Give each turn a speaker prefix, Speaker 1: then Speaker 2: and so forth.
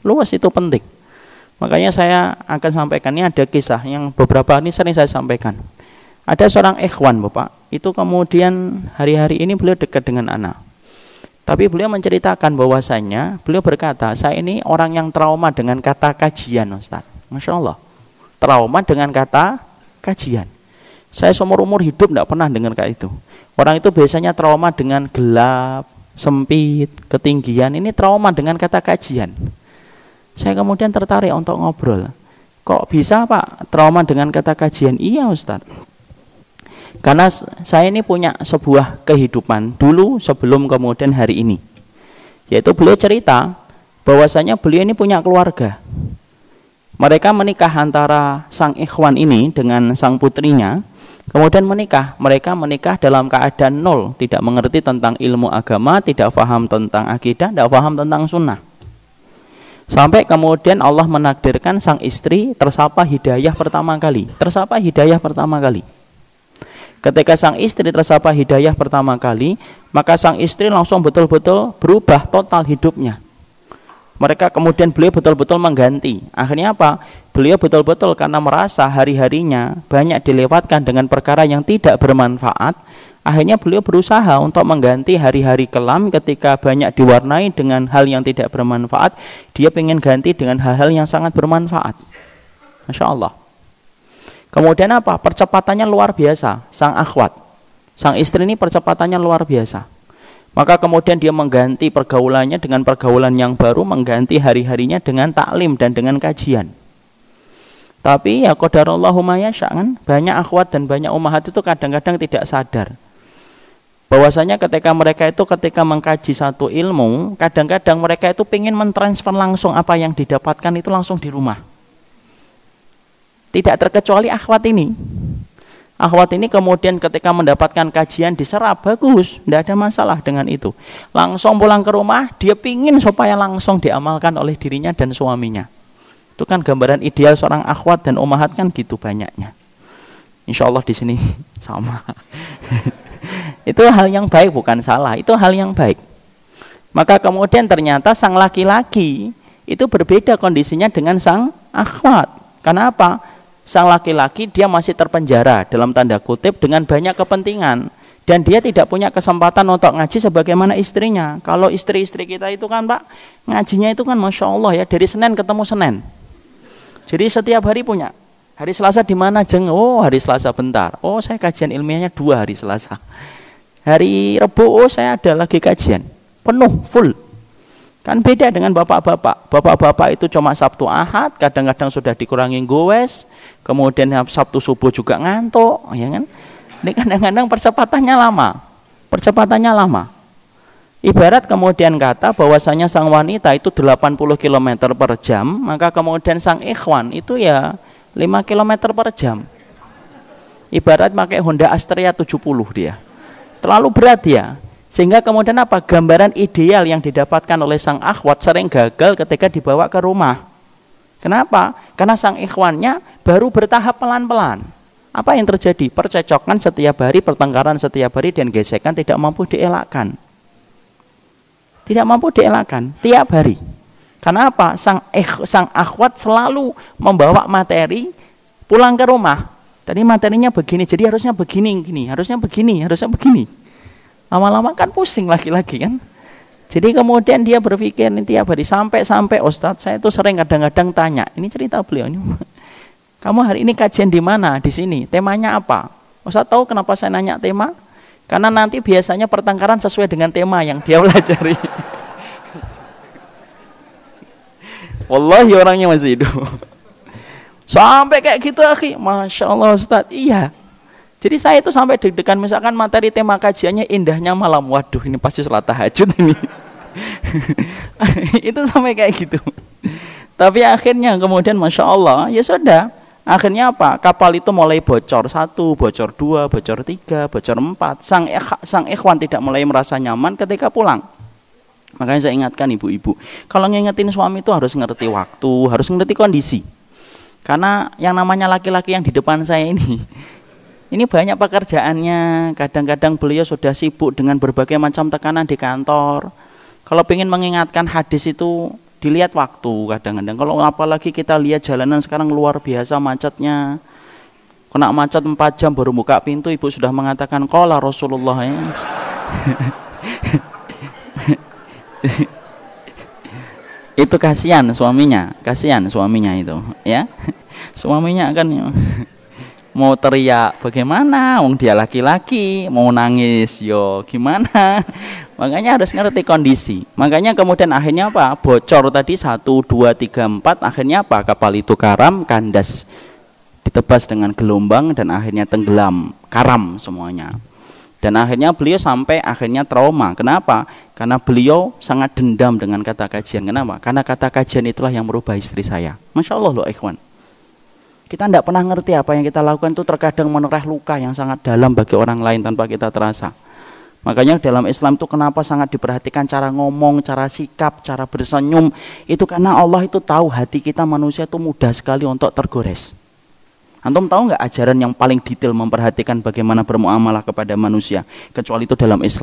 Speaker 1: luas, itu penting. Makanya saya akan sampaikan, ini ada kisah yang beberapa ini sering saya sampaikan. Ada seorang ikhwan Bapak, itu kemudian hari-hari ini beliau dekat dengan anak. Tapi beliau menceritakan bahwasanya, beliau berkata, saya ini orang yang trauma dengan kata kajian Ustaz. Masya Allah, trauma dengan kata kajian. Saya seumur umur hidup tidak pernah dengar kayak itu. Orang itu biasanya trauma dengan gelap, sempit, ketinggian. Ini trauma dengan kata kajian. Saya kemudian tertarik untuk ngobrol. Kok bisa Pak trauma dengan kata kajian? Iya Ustaz. Karena saya ini punya sebuah kehidupan dulu sebelum kemudian hari ini. Yaitu beliau cerita bahwasanya beliau ini punya keluarga. Mereka menikah antara sang ikhwan ini dengan sang putrinya. Kemudian menikah. Mereka menikah dalam keadaan nol. Tidak mengerti tentang ilmu agama, tidak paham tentang akidah, tidak paham tentang sunnah. Sampai kemudian Allah menakdirkan sang istri tersapa hidayah pertama kali. Tersapa hidayah pertama kali. Ketika sang istri tersapa hidayah pertama kali, maka sang istri langsung betul-betul berubah total hidupnya. Mereka kemudian beliau betul-betul mengganti. Akhirnya apa? Beliau betul-betul karena merasa hari-harinya banyak dilewatkan dengan perkara yang tidak bermanfaat. Akhirnya beliau berusaha untuk mengganti hari-hari kelam ketika banyak diwarnai dengan hal yang tidak bermanfaat. Dia ingin ganti dengan hal-hal yang sangat bermanfaat. Masya Allah. Kemudian apa? Percepatannya luar biasa. Sang akhwat, sang istri ini percepatannya luar biasa. Maka kemudian dia mengganti pergaulannya dengan pergaulan yang baru, mengganti hari-harinya dengan taklim dan dengan kajian. Tapi ya qadarallahu ma yasha kan, banyak akhwat dan banyak ummahat itu kadang-kadang tidak sadar bahwasanya ketika mereka mengkaji satu ilmu, kadang-kadang mereka itu ingin mentransfer langsung apa yang didapatkan itu langsung di rumah. Tidak terkecuali akhwat ini. Akhwat ini kemudian ketika mendapatkan kajian diserap, bagus, tidak ada masalah dengan itu. Langsung pulang ke rumah, dia pingin supaya langsung diamalkan oleh dirinya dan suaminya. Itu kan gambaran ideal seorang akhwat dan ummahat kan gitu banyaknya. Insya Allah di sini sama. Itu hal yang baik, bukan salah. Itu hal yang baik. Maka kemudian ternyata sang laki-laki itu berbeda kondisinya dengan sang akhwat. Karena apa? Sang laki-laki dia masih terpenjara dalam tanda kutip dengan banyak kepentingan. Dan dia tidak punya kesempatan untuk ngaji sebagaimana istrinya. Kalau istri-istri kita itu kan Pak, ngajinya itu kan Masya Allah ya, dari Senin ketemu Senin. Jadi setiap hari punya. Hari Selasa di mana Jeng? Oh hari Selasa bentar. Oh saya kajian ilmiahnya 2 hari Selasa. Hari Rebu, oh saya ada lagi kajian. Penuh, full. Kan beda dengan bapak-bapak. Bapak-bapak itu cuma Sabtu Ahad, kadang-kadang sudah dikurangi gowes, kemudian Sabtu subuh juga ngantuk, ya kan? Ini kadang-kadang percepatannya lama. Percepatannya lama. Ibarat kemudian kata bahwasanya sang wanita itu 80 km per jam, maka kemudian sang ikhwan itu ya 5 km per jam. Ibarat pakai Honda Astrea 70 dia. Terlalu berat ya. Sehingga kemudian apa? Gambaran ideal yang didapatkan oleh sang akhwat sering gagal ketika dibawa ke rumah. Kenapa? Karena sang ikhwannya baru bertahap pelan-pelan. Apa yang terjadi? Percecokan setiap hari, pertengkaran setiap hari, dan gesekan tidak mampu dielakkan. Tidak mampu dielakkan tiap hari. Karena apa? Sang akhwat selalu membawa materi pulang ke rumah. Tadi materinya begini, jadi harusnya begini, harusnya begini, harusnya begini. Lama-lama kan pusing lagi-lagi kan. Jadi kemudian dia berpikir ini tiap hari sampai Ustadz, saya itu sering kadang-kadang tanya, ini cerita beliau ini. Kamu hari ini kajian di mana? Di sini. Temanya apa? Ustadz tahu kenapa saya nanya tema? Karena nanti biasanya pertengkaran sesuai dengan tema yang dia pelajari. Wallahi orangnya masih hidup. Sampai kayak gitu akhi. Masya Allah Ustadz. Iya. Jadi saya itu sampai deg-degan, misalkan materi tema kajiannya indahnya malam. Waduh ini pasti sholat tahajud ini. Itu sampai kayak gitu. Tapi akhirnya kemudian Masya Allah, ya sudah. Akhirnya apa? Kapal itu mulai bocor 1, bocor 2, bocor 3, bocor 4. Sang ikhwan tidak mulai merasa nyaman ketika pulang. Makanya saya ingatkan ibu-ibu, kalau ngingetin suami itu harus ngerti waktu, harus ngerti kondisi. Karena yang namanya laki-laki yang di depan saya ini banyak pekerjaannya. Kadang-kadang beliau sudah sibuk dengan berbagai macam tekanan di kantor. Kalau ingin mengingatkan hadis itu Dilihat waktu kadang-kadang. Kalau apalagi kita lihat jalanan sekarang luar biasa macetnya. Kena macet 4 jam baru buka pintu, ibu sudah mengatakan qala Rasulullah ya. Itu kasihan suaminya itu, ya. Suaminya kan mau teriak bagaimana, wong dia laki-laki, mau nangis yo gimana. Makanya harus ngerti kondisi. Makanya kemudian akhirnya apa? Bocor tadi 1, 2, 3, 4, akhirnya apa? Kapal itu karam, kandas, ditebas dengan gelombang dan akhirnya tenggelam, karam semuanya. Dan akhirnya beliau sampai akhirnya trauma. Kenapa? Karena beliau sangat dendam dengan kata kajian. Kenapa? Karena kata kajian itulah yang merubah istri saya. Masya Allah loh ikhwan. Kita tidak pernah ngerti apa yang kita lakukan itu terkadang menoreh luka yang sangat dalam bagi orang lain tanpa kita terasa. Makanya dalam Islam itu kenapa sangat diperhatikan cara ngomong, cara sikap, cara bersenyum. Itu karena Allah itu tahu hati kita manusia itu mudah sekali untuk tergores. Antum tahu nggak ajaran yang paling detail memperhatikan bagaimana bermuamalah kepada manusia, kecuali itu dalam Islam.